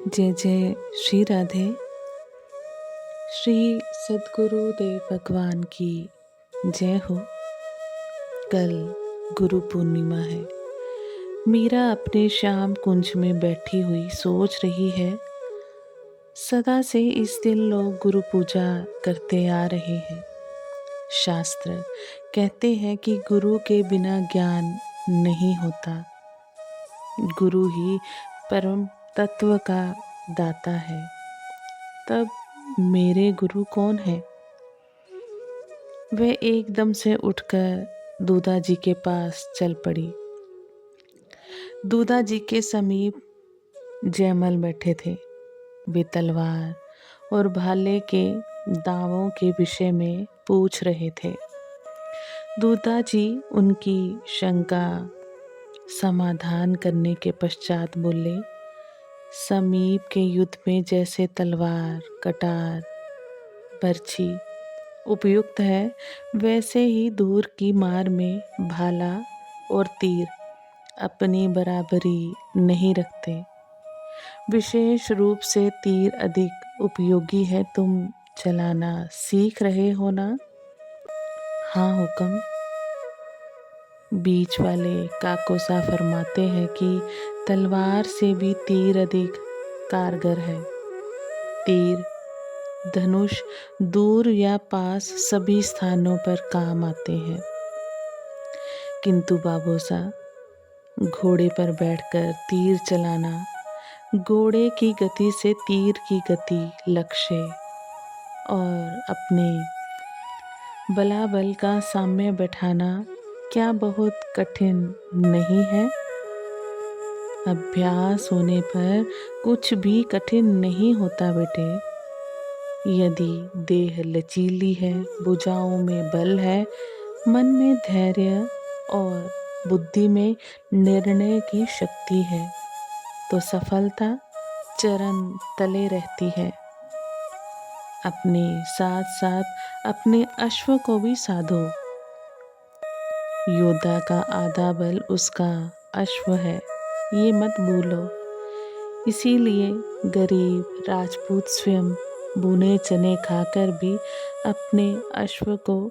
जय जय श्री राधे। श्री सद्गुरु देव भगवान की जय हो। कल गुरु पूर्णिमा है। मीरा अपने श्याम कुंज में बैठी हुई सोच रही है। सदा से इस दिन लोग गुरु पूजा करते आ रहे हैं। शास्त्र कहते हैं कि गुरु के बिना ज्ञान नहीं होता। गुरु ही परम तत्व का दाता है। तब मेरे गुरु कौन है? वह एकदम से उठकर दूधा जी के पास चल पड़ी। दूधा जी के समीप जयमल बैठे थे। वे तलवार और भाले के दावों के विषय में पूछ रहे थे। दूधा जी उनकी शंका समाधान करने के पश्चात बोले, समीप के युद्ध में जैसे तलवार, कटार, बर्छी उपयुक्त है, वैसे ही दूर की मार में भाला और तीर अपनी बराबरी नहीं रखते। विशेष रूप से तीर अधिक उपयोगी है। तुम चलाना सीख रहे हो ना? हाँ हुक्म। बीच वाले काकोसा फरमाते हैं कि तलवार से भी तीर अधिक कारगर है। तीर, धनुष दूर या पास सभी स्थानों पर काम आते हैं। किंतु बाबोसा, घोड़े पर बैठकर तीर चलाना, घोड़े की गति से तीर की गति, लक्ष्य और अपने बलाबल का साम्य बैठाना क्या बहुत कठिन नहीं है? अभ्यास होने पर कुछ भी कठिन नहीं होता बेटे। यदि देह लचीली है, भुजाओं में बल है, मन में धैर्य और बुद्धि में निर्णय की शक्ति है, तो सफलता चरण तले रहती है। अपने साथ साथ अपने अश्व को भी साधो। योद्धा का आधा बल उसका अश्व है, ये मत भूलो। इसीलिए गरीब राजपूत स्वयं भुने चने खाकर भी अपने अश्व को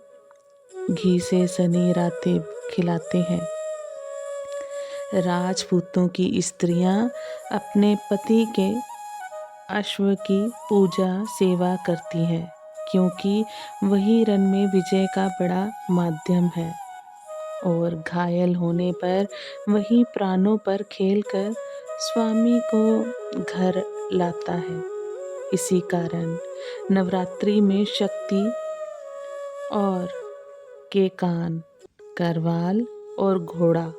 घी से सनी रातें खिलाते हैं। राजपूतों की स्त्रियां अपने पति के अश्व की पूजा सेवा करती हैं, क्योंकि वही रण में विजय का बड़ा माध्यम है और घायल होने पर वही प्राणों पर खेलकर स्वामी को घर लाता है। इसी कारण नवरात्रि में शक्ति और के कान, करवाल और घोड़ा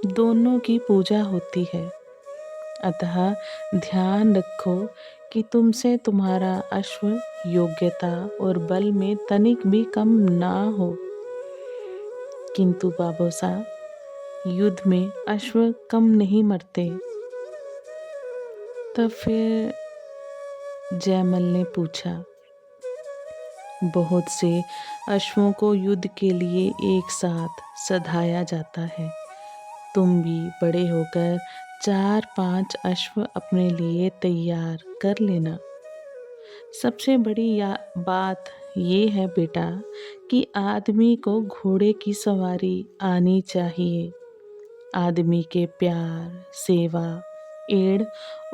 दोनों की पूजा होती है। अतः ध्यान रखो कि तुमसे तुम्हारा अश्व योग्यता और बल में तनिक भी कम ना हो। किंतु बाबोसा, युद्ध में अश्व कम नहीं मरते। तब फिर जयमल ने पूछा, बहुत से अश्वों को युद्ध के लिए एक साथ सधाया जाता है। तुम भी बड़े होकर 4-5 अश्व अपने लिए तैयार कर लेना। सबसे बड़ी बात ये है बेटा कि आदमी को घोड़े की सवारी आनी चाहिए। आदमी के प्यार, सेवा, एड़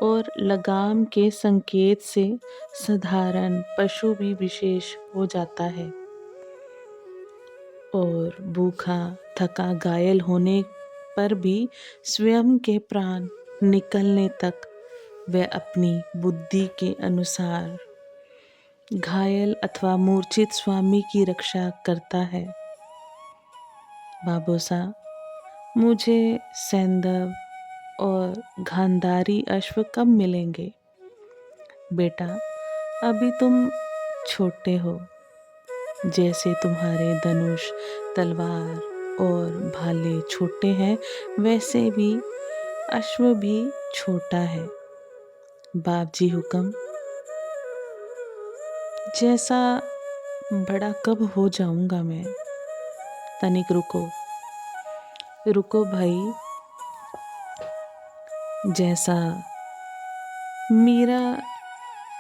और लगाम के संकेत से साधारण पशु भी विशेष हो जाता है और भूखा थका घायल होने पर भी स्वयं के प्राण निकलने तक वह अपनी बुद्धि के अनुसार घायल अथवा मूर्छित स्वामी की रक्षा करता है। बाबोसा, मुझे सैंधव और गांधारी अश्व कब मिलेंगे? बेटा, अभी तुम छोटे हो। जैसे तुम्हारे धनुष, तलवार और भाले छोटे हैं, वैसे भी अश्व भी छोटा है। बाप जी हुक्म। जैसा बड़ा कब हो जाऊंगा मैं? तनिक रुको, रुको भाई। जैसा मीरा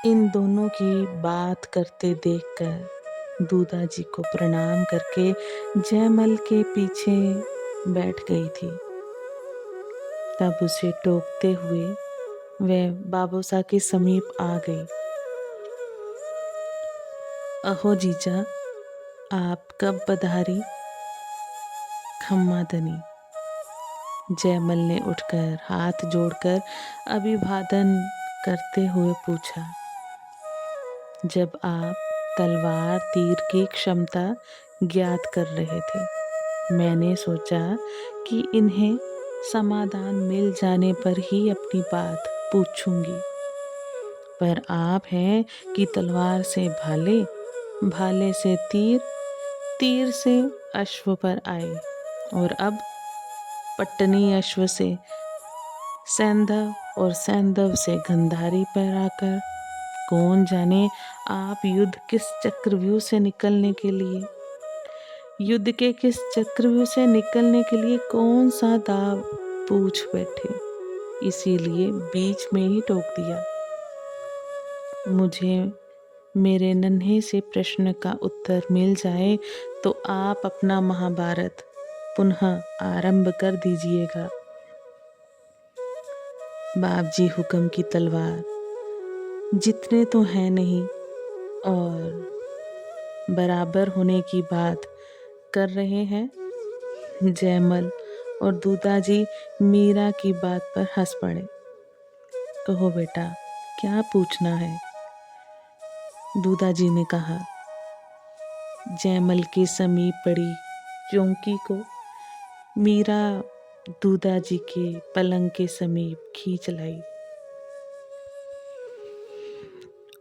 इन दोनों की बात करते देखकर दूधा जी को प्रणाम करके जयमल के पीछे बैठ गई थी। तब उसे टोकते हुए वह बाबूसा के समीप आ गई। अहो जीजा, आप कब पधारी? खम्मा धनी। जयमल ने उठकर हाथ जोड़कर अभिवादन करते हुए पूछा। जब आप तलवार तीर की क्षमता ज्ञात कर रहे थे, मैंने सोचा कि इन्हें समाधान मिल जाने पर ही अपनी बात पूछूंगी। पर आप हैं कि तलवार से भाले, भाले से तीर, तीर से अश्व पर आए और अब पट्टनी अश्व से सैंधव और सैंधव से गंधारी पर आकर कौन जाने आप युद्ध किस चक्रव्यूह से निकलने के लिए, युद्ध के किस चक्रव्यूह से निकलने के लिए कौन सा दाव पूछ बैठे, इसीलिए बीच में ही टोक दिया। मुझे मेरे नन्हे से प्रश्न का उत्तर मिल जाए तो आप अपना महाभारत पुनः आरंभ कर दीजिएगा। बाप जी हुक्म की तलवार जितने तो है नहीं और बराबर होने की बात कर रहे हैं। जयमल और दूधा जी मीरा की बात पर हंस पड़े। कहो बेटा, क्या पूछना है? दूधा जी ने कहा। जयमल के समीप पड़ी चौकी को मीरा दूधा जी के पलंग के समीप खींच लाई।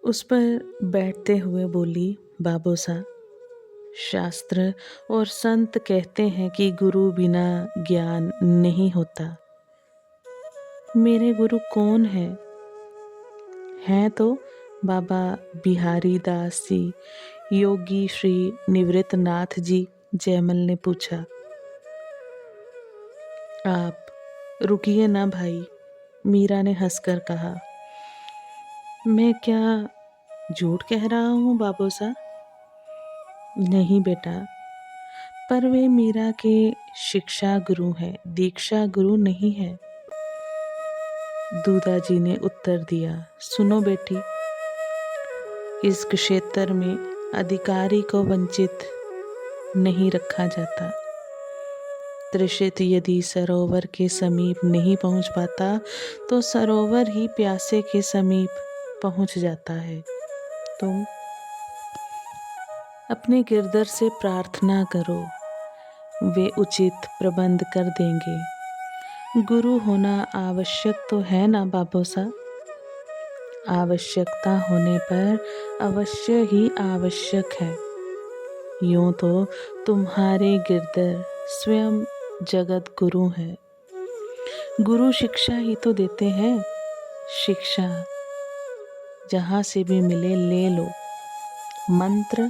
उस पर बैठते हुए बोली, बाबूसा, शास्त्र और संत कहते हैं कि गुरु बिना ज्ञान नहीं होता। मेरे गुरु कौन है? हैं तो बाबा बिहारी दास जी, योगी श्री निवृत्त नाथ जी। जयमल ने पूछा। आप रुकिए ना भाई, मीरा ने हंसकर कहा। मैं क्या झूठ कह रहा हूँ बाबूसा? नहीं बेटा, पर वे मीरा के शिक्षा गुरु हैं, दीक्षा गुरु नहीं है। दूधा जी ने उत्तर दिया। सुनो बेटी, इस क्षेत्र में अधिकारी को वंचित नहीं रखा जाता। त्रिषित यदि सरोवर के समीप नहीं पहुंच पाता तो सरोवर ही प्यासे के समीप पहुंच जाता है। तुम अपने गिरधर से प्रार्थना करो, वे उचित प्रबंध कर देंगे। गुरु होना आवश्यक तो है ना बाबूसा? आवश्यकता होने पर अवश्य ही आवश्यक है। यूं तो तुम्हारे गिरधर स्वयं जगत गुरु है। गुरु शिक्षा ही तो देते हैं। शिक्षा जहाँ से भी मिले ले लो। मंत्र?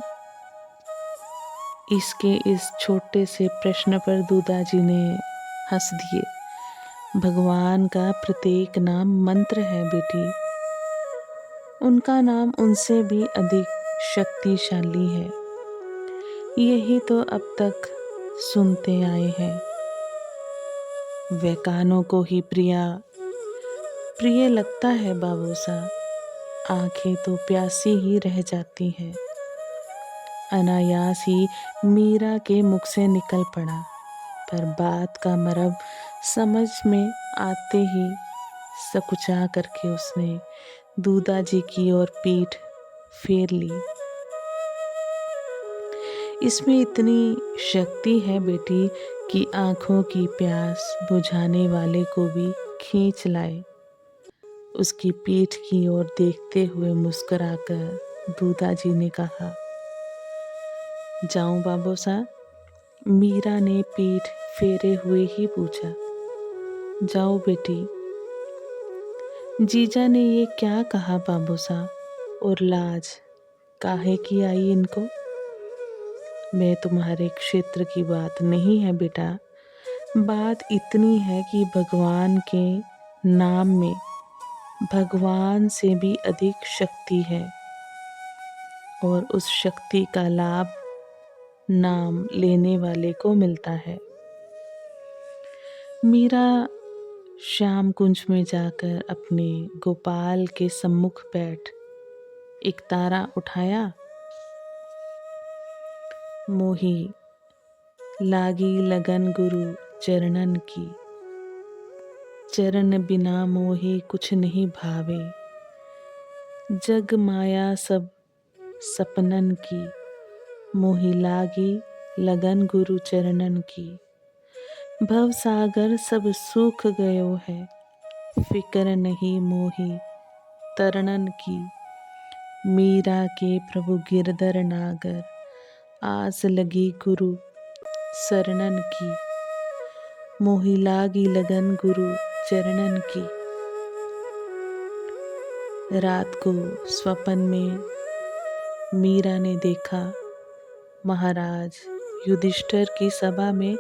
इसके इस छोटे से प्रश्न पर दूधा जी ने हंस दिए। भगवान का प्रत्येक नाम मंत्र है बेटी। उनका नाम उनसे भी अधिक शक्तिशाली है। यही तो अब तक सुनते आए हैं। वह कानों को ही प्रिय लगता है बाबूसा। आंखें तो प्यासी ही रह जाती हैं। अनायास ही मीरा के मुख से निकल पड़ा, पर बात का मरब समझ में आते ही सकुचा करके उसने दूधा जी की ओर पीठ फेर ली। इसमें इतनी शक्ति है बेटी कि आंखों की प्यास बुझाने वाले को भी खींच लाए। उसकी पीठ की ओर देखते हुए मुस्कुराकर दूधा जी ने कहा। जाऊं बाबूसा? मीरा ने पीठ फेरे हुए ही पूछा। जाओ बेटी। जीजा ने ये क्या कहा बाबूसा? और लाज काहे की आई इनको? मैं तुम्हारे क्षेत्र की बात नहीं है बेटा। बात इतनी है कि भगवान के नाम में भगवान से भी अधिक शक्ति है और उस शक्ति का लाभ नाम लेने वाले को मिलता है। मीरा श्याम कुंज में जाकर अपने गोपाल के सम्मुख बैठ एक तारा उठाया। मोही लागी लगन गुरु चरणन की, चरण बिना मोही कुछ नहीं भावे। जग माया सब सपनन की, मोही लागी लगन गुरु चरणन की। भव सागर सब सूख गयो है, फिक्र नहीं मोही तरनन की। मीरा के प्रभु गिरधर नागर, आस लगी गुरु शरणन की। मोही लागी लगन गुरु चरणन की। रात को स्वप्न में मीरा ने देखा महाराज युधिष्ठिर की सभा में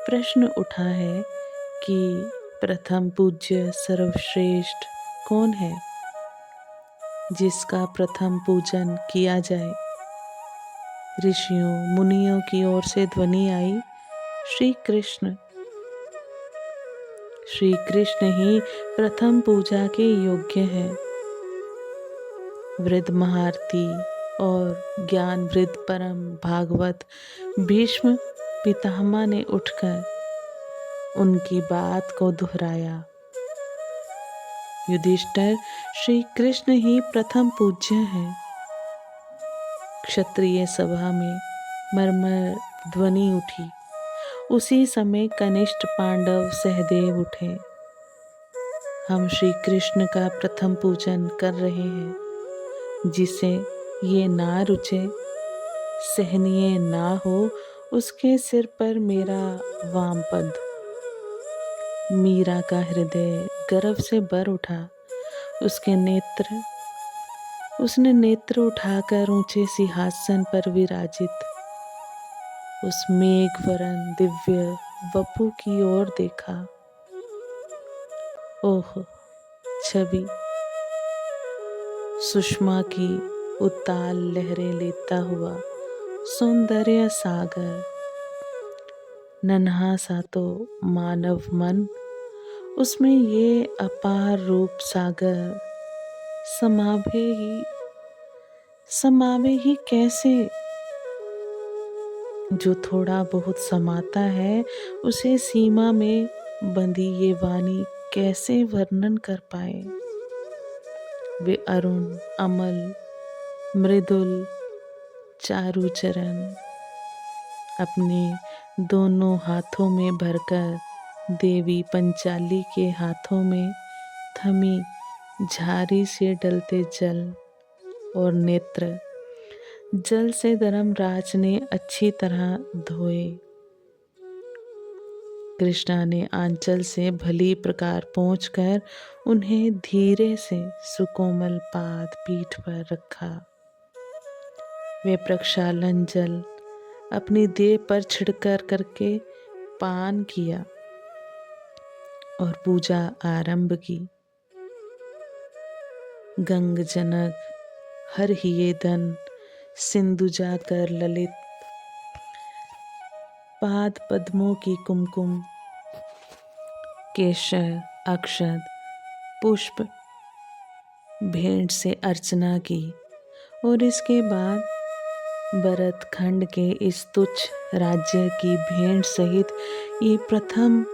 प्रश्न उठा है कि प्रथम पूज्य सर्वश्रेष्ठ कौन है जिसका प्रथम पूजन किया जाए। ऋषियों मुनियों की ओर से ध्वनि आई, श्री कृष्ण। श्री कृष्ण ही प्रथम पूजा के योग्य हैं। वृद्ध महारथी और ज्ञान वृद्ध परम भागवत भीष्म पितामह ने उठकर उनकी बात को दोहराया। युधिष्ठिर श्री कृष्ण ही प्रथम पूज्य हैं। क्षत्रिय सभा में मर्मर ध्वनि उठी। उसी समय कनिष्ठ पांडव सहदेव उठे। हम श्री कृष्ण का प्रथम पूजन कर रहे हैं। जिसे ये ना रुचे, सहनीय ना हो, उसके सिर पर मेरा वामपद। मीरा का हृदय गर्व से भर उठा। उसने नेत्र उठाकर ऊंचे सिंहासन पर विराजित उस मेघवरन दिव्य वपु की ओर देखा। ओह छवि सुषमा की उताल लहरें लेता हुआ सौंदर्य सागर। नन्हा सा तो मानव मन, उसमें ये अपार रूप सागर समावे ही कैसे। जो थोड़ा बहुत समाता है उसे सीमा में बंधी ये वाणी कैसे वर्णन कर पाए। वे अरुण अमल मृदुल चारु चरण अपने दोनों हाथों में भरकर देवी पंचाली के हाथों में थमी झारी से डलते जल और नेत्र जल से धर्मराज ने अच्छी तरह धोए। कृष्णा ने आंचल से भली प्रकार पोंछकर उन्हें धीरे से सुकोमल पाद पीठ पर रखा। वे प्रक्षालन जल अपनी देह पर छिड़कर करके पान किया और पूजा आरंभ की। गंग जनक हर हियेदन सिंधुजा कर ललित पाद पद्मों की कुमकुम केशर अक्षत पुष्प भेंट से अर्चना की और इसके बाद भरत खंड के इस तुच्छ राज्य की भेंट सहित ये प्रथम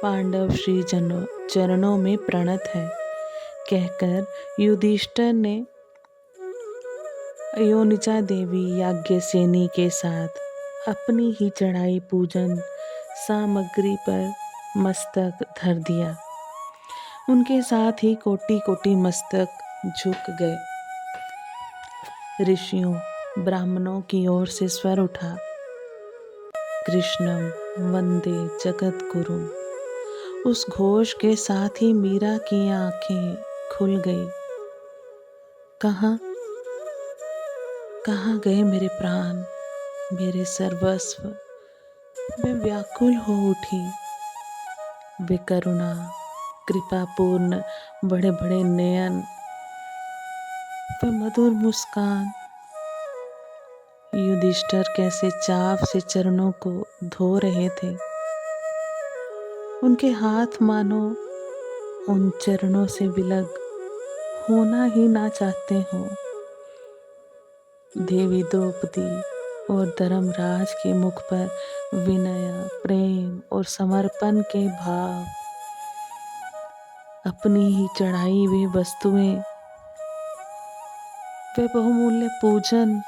पांडव श्री चरणों में प्रणत है कहकर युधिष्ठिर ने अयोनिजा देवी याज्ञसेनी के साथ अपनी ही चढ़ाई पूजन सामग्री पर मस्तक धर दिया। उनके साथ ही कोटि कोटि मस्तक झुक गए। ऋषियों ब्राह्मणों की ओर से स्वर उठा, कृष्णम वंदे जगत गुरु। उस घोष के साथ ही मीरा की आंखें खुल गई। कहाँ गए मेरे प्राण, मेरे सर्वस्व। वे व्याकुल हो उठी। वे करुणा कृपापूर्ण बड़े बड़े नयन व मधुर मुस्कान। युधिष्ठिर कैसे चाव से चरणों को धो रहे थे। उनके हाथ मानो उन चरणों से विलग होना ही ना चाहते हों। देवी द्रौपदी और धर्मराज के मुख पर विनय, प्रेम और समर्पण के भाव। अपनी ही चढ़ाई हुई वस्तुएं वे बहुमूल्य पूजन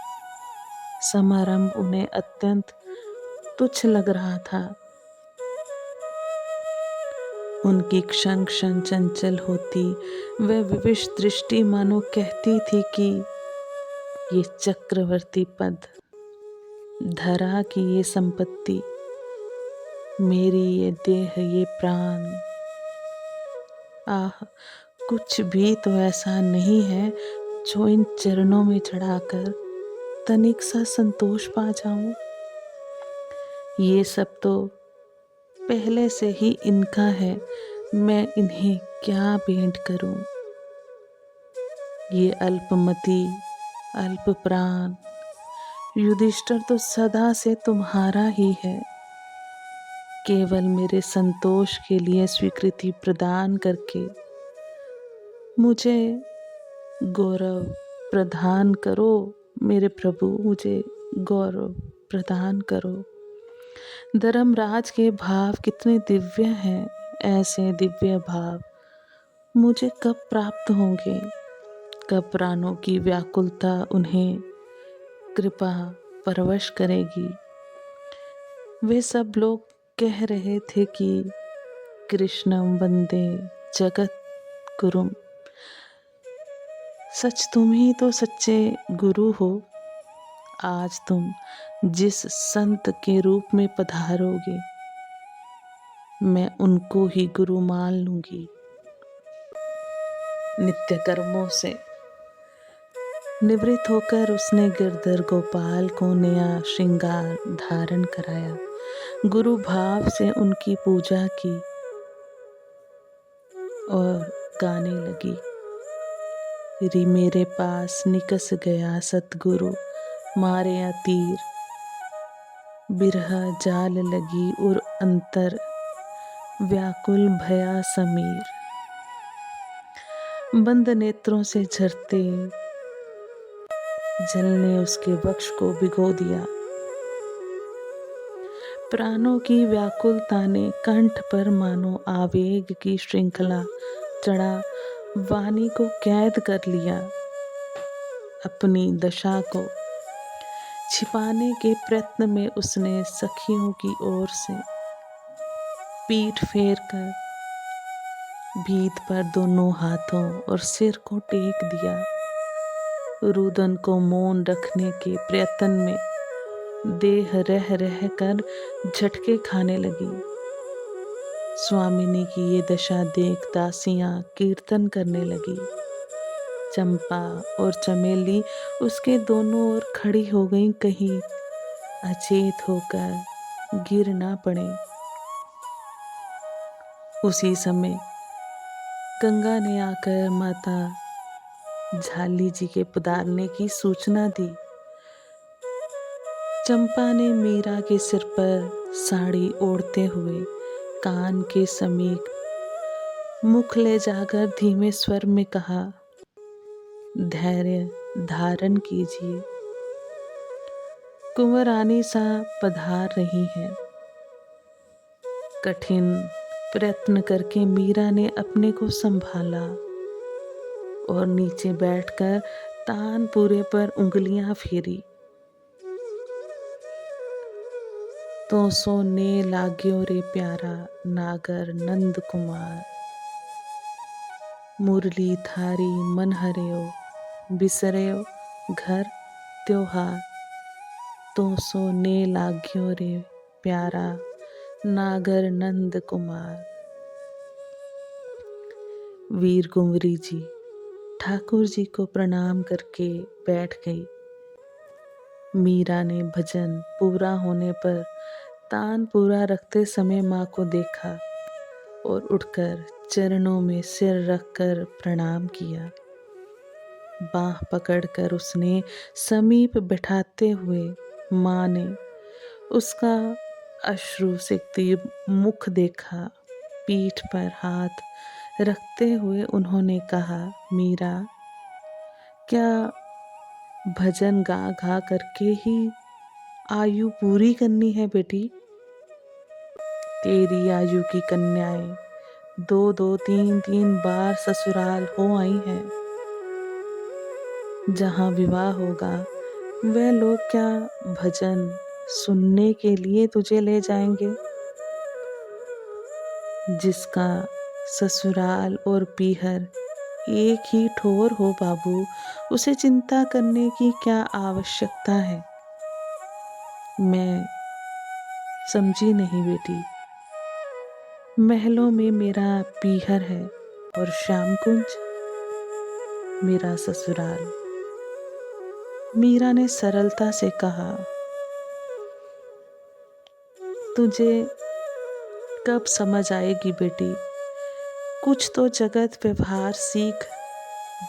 समारंभ उन्हें अत्यंत तुच्छ लग रहा था। उनकी क्षण क्षण चंचल होती वह विविश दृष्टि मानो कहती थी कि ये चक्रवर्ती पद, धरा की ये संपत्ति, मेरी ये देह, ये प्राण, आह, कुछ भी तो ऐसा नहीं है जो इन चरणों में चढ़ाकर तनिक सा संतोष पा जाऊं। ये सब तो पहले से ही इनका है, मैं इन्हें क्या भेंट करूं। ये अल्पमति, अल्प प्राण युधिष्ठिर तो सदा से तुम्हारा ही है। केवल मेरे संतोष के लिए स्वीकृति प्रदान करके मुझे गौरव प्रदान करो। मेरे प्रभु, मुझे गौरव प्रदान करो। धर्मराज के भाव कितने दिव्य हैं। ऐसे दिव्य भाव मुझे कब प्राप्त होंगे। कब प्राणों की व्याकुलता उन्हें कृपा परवश करेगी। वे सब लोग कह रहे थे कि कृष्णं वंदे जगत गुरुम। सच तुम ही तो सच्चे गुरु हो। आज तुम जिस संत के रूप में पधारोगे, मैं उनको ही गुरु मान लूंगी। नित्य कर्मों से निवृत्त होकर उसने गिरधर गोपाल को नया श्रृंगार धारण कराया। गुरु भाव से उनकी पूजा की और गाने लगी। री मेरे पास निकस गया सतगुरु, मारे या तीर, बिरह जाल लगी और अंतर, व्याकुल भया समीर। बंद नेत्रों से झरते जल ने उसके वक्ष को भिगो दिया। प्राणों की व्याकुलता ने कंठ पर मानो आवेग की श्रृंखला चढ़ा वाणी को कैद कर लिया। अपनी दशा को छिपाने के प्रयत्न में उसने सखियों की ओर से पीठ फेर कर भीत पर दोनों हाथों और सिर को टेक दिया। रुदन को मौन रखने के प्रयत्न में देह रह रह कर झटके खाने लगी। स्वामिनी की ये दशा देख दासियां कीर्तन करने लगी। चंपा और चमेली उसके दोनों ओर खड़ी हो गईं, कहीं अचेत होकर गिर ना पड़े। उसी समय गंगा ने आकर माता झाली जी के पधारने की सूचना दी। चंपा ने मीरा के सिर पर साड़ी ओढ़ते हुए कान के समीप मुख ले जाकर धीमे स्वर में कहा, धैर्य धारण कीजिए, कुंवरानी सा पधार रही है। कठिन प्रयत्न करके मीरा ने अपने को संभाला और नीचे बैठकर तानपुरे पर उंगलियां फेरी। तो सोने लाग्यो रे प्यारा नागर नंद कुमार, मुरली थारी मन हरियो, बिसरयो घर त्योहार। तो सोने लाग्यो रे प्यारा नागर नंद कुमार। वीर कुंवरी जी ठाकुर जी को प्रणाम करके बैठ गई। मीरा ने भजन पूरा होने पर तान पूरा रखते समय माँ को देखा और उठकर चरणों में सिर रखकर प्रणाम किया। बाँह पकड़कर उसने समीप बिठाते हुए माँ ने उसका अश्रु सिक्त मुख देखा। पीठ पर हाथ रखते हुए उन्होंने कहा, मीरा, क्या भजन गा गा करके ही आयु पूरी करनी है बेटी? तेरी आयु की कन्याएं 2-2, 3-3 बार ससुराल हो आई हैं। जहाँ विवाह होगा वह लोग क्या भजन सुनने के लिए तुझे ले जाएंगे? जिसका ससुराल और पीहर एक ही ठोर हो बाबू, उसे चिंता करने की क्या आवश्यकता है? मैं समझी नहीं बेटी। महलों में मेरा पीहर है और श्याम कुंज मेरा ससुराल। मीरा ने सरलता से कहा, तुझे कब समझ आएगी बेटी? कुछ तो जगत व्यवहार सीख।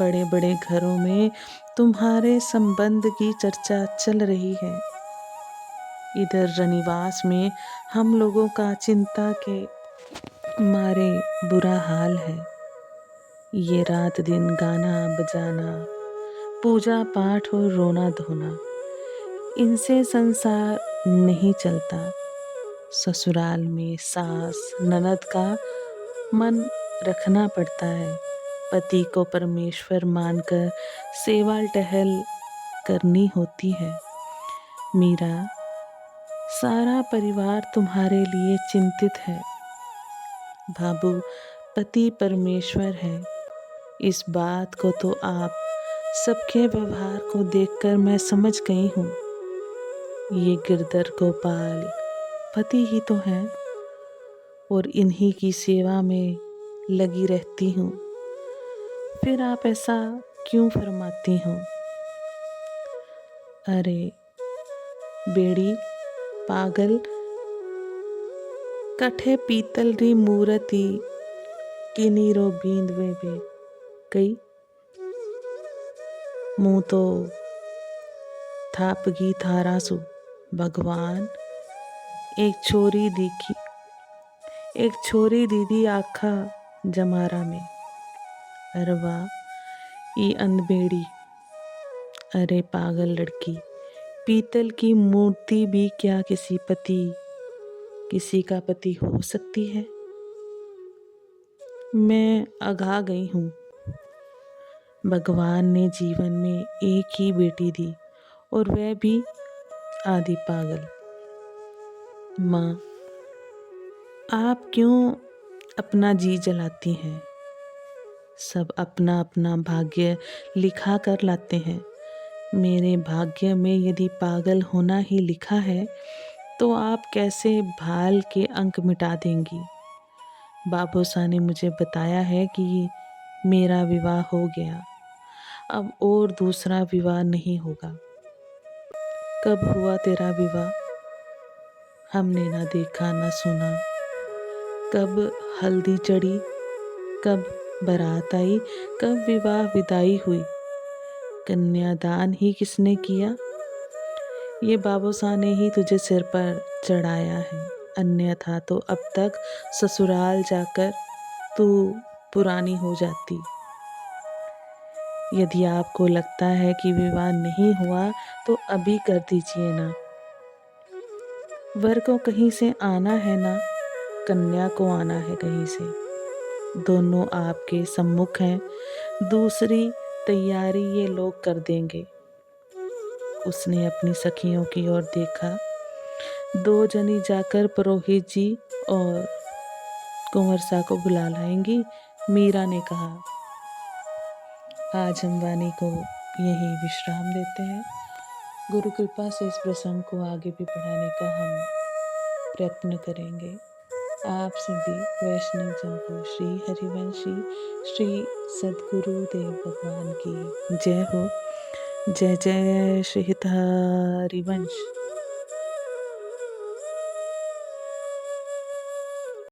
बड़े बड़े घरों में तुम्हारे संबंध की चर्चा चल रही है। इधर रनिवास में हम लोगों का चिंता के मारे बुरा हाल है। ये रात दिन गाना बजाना, पूजा पाठ और रोना धोना, इनसे संसार नहीं चलता। ससुराल में सास ननद का मन रखना पड़ता है। पति को परमेश्वर मानकर सेवा टहल करनी होती है। मीरा, सारा परिवार तुम्हारे लिए चिंतित है। बाबू, पति परमेश्वर है, इस बात को तो आप सबके व्यवहार को देखकर मैं समझ गई हूँ। ये गिरधर गोपाल पति ही तो हैं और इन्हीं की सेवा में लगी रहती हूँ। फिर आप ऐसा क्यों फरमाती हो? अरे बेड़ी पागल, कठे पीतल री मूर्ति किनी रो बींद वे बे कई मुँह तो थापगी थारासु भगवान। एक छोरी दीदी आखा जमारा में। अरे वाह, ई अंधबेड़ी। अरे पागल लड़की, पीतल की मूर्ति भी क्या किसी का पति हो सकती है? मैं अघा गई हूँ। भगवान ने जीवन में एक ही बेटी दी और वह भी आधी पागल। माँ, आप क्यों अपना जी जलाती हैं? सब अपना अपना भाग्य लिखा कर लाते हैं। मेरे भाग्य में यदि पागल होना ही लिखा है तो आप कैसे भाल के अंक मिटा देंगी? बाबूसा ने मुझे बताया है कि मेरा विवाह हो गया, अब और दूसरा विवाह नहीं होगा। कब हुआ तेरा विवाह? हमने ना देखा ना सुना। कब हल्दी चढ़ी, कब बारात आई, कब विवाह विदाई हुई? कन्यादान ही किसने किया? ये बाबूसा ने ही तुझे सिर पर चढ़ाया है, अन्यथा तो अब तक ससुराल जाकर तू पुरानी हो जाती। यदि आपको लगता है कि विवाह नहीं हुआ तो अभी कर दीजिए ना। वर को कहीं से आना है ना, कन्या को आना है कहीं से। दोनों आपके सम्मुख हैं, दूसरी तैयारी ये लोग कर देंगे। उसने अपनी सखियों की ओर देखा। 2 जनी जाकर पुरोहित जी और कुंवर सा को बुला लाएंगी। मीरा ने कहा, आज हम वाणी को यहीं विश्राम देते हैं। गुरु कृपा से इस प्रसंग को आगे भी बढ़ाने का हम प्रयत्न करेंगे। आप सभी वैष्णव जन को श्री हरिवंशी श्री सद्गुरुदेव भगवान की जय हो। जय जय श्री हरिवंश।